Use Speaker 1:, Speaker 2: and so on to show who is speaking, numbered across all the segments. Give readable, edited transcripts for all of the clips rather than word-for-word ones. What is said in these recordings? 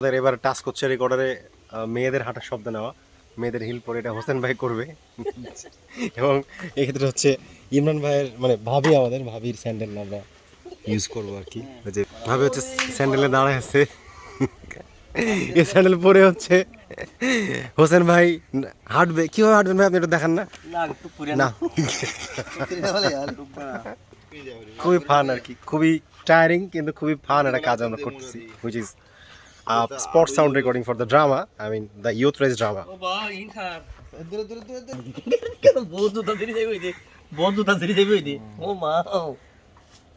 Speaker 1: আমাদের এবার টাস্ক হচ্ছে রেকর্ডারে মেয়েদের হাঁটার শব্দ নেওয়া, মেয়েদের হিল পরে এটা হোসেন ভাই করবে এবং এক্ষেত্রে হচ্ছে ইমরান ভাইয়ের মানে ভাবি, আমাদের ভাবির স্যান্ডেল আমরা ইউজ করবো আর কি। যে ভাবি হচ্ছে স্যান্ডেলে দাঁড়ায় আছে, এই স্যান্ডেল পরে হচ্ছে হোসেন ভাই হাঁটবে। কীভাবে হাঁটবেন ভাই আপনি এটা দেখান না? না খুবই ফান আর কি, খুবই টায়ারিং কিন্তু খুবই ফান একটা কাজ আমরা করতেছি, which is sport sound recording for the drama. I mean the youth race drama.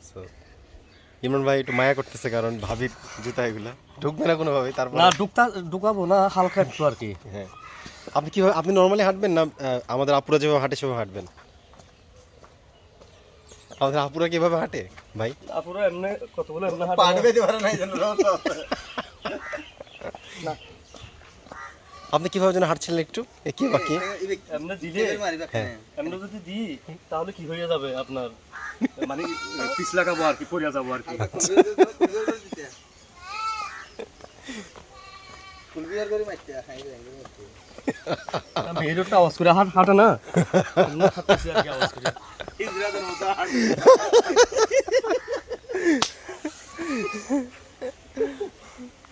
Speaker 1: So Imran ভাই একটু মায়া করতেছে কারণ ভাবির জুতা এগুলা ঢুকবে না কোনো ভাবে। তারপর
Speaker 2: না ঢুকাবো না, হালকা একটু আর কি।
Speaker 1: হ্যাঁ, আপনি কিভাবে, আপনি নর্মালি হাঁটবেন না আমাদের আপুরা যেভাবে হাঁটে সেভাবে হাঁটবেন? আমাদের আপুরা কিভাবে হাঁটে ভাই?
Speaker 2: আপুরা এমনি কতগুলো এমনি হাঁটে।
Speaker 1: আপনি কিভাবে যেন হাঁটছিলেন একটু কি বাকি
Speaker 2: এমনি দিলে, এমনি যদি দিই তাহলে কি হয়ে যাবে আপনার, মানে পিছ লাগাবো আর কি, পড়ে যাবো আর কি। মেয়েরটা আওয়াজ করে হাঁটা না, হাঁটতেছি আর কি আওয়াজ করে।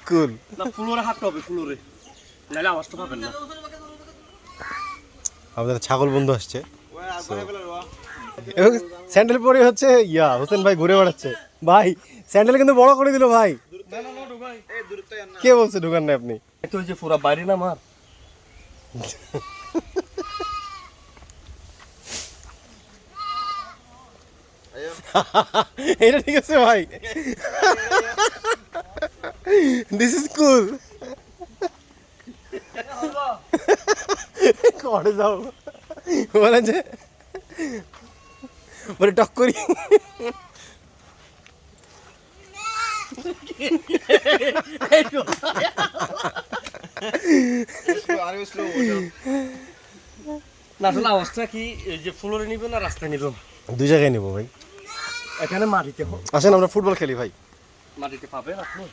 Speaker 1: কুল
Speaker 2: না, ফ্লোরে হাঁটতে হবে, ফ্লোরে, নাহলে আওয়াজটা পাবেন না।
Speaker 1: আমাদের ছাগল বন্ধু আসছে এবং স্যান্ডেল পরে হচ্ছে হোসেন ভাই ঘুরে বেড়াচ্ছে। ভাই স্যান্ডেল কিন্তু বড় করে দিল ভাই। কে বলছে ঢুকান না আপনি?
Speaker 2: তো ওই যে পুরা বাইরে না আমার।
Speaker 1: এটা ঠিক আছে ভাই, দিস ইজ কুল। করে যাও বলে যে বলে টক করি।
Speaker 2: না আসলে অবস্থা কি, এই যে ফ্লোরে নিব না রাস্তায় নিব?
Speaker 1: দুই জায়গায় নিবো ভাই।
Speaker 2: এখানে মাটিতে,
Speaker 1: আসেন আমরা ফুটবল খেলি ভাই।
Speaker 2: মাটিতে পাবেন আপনি।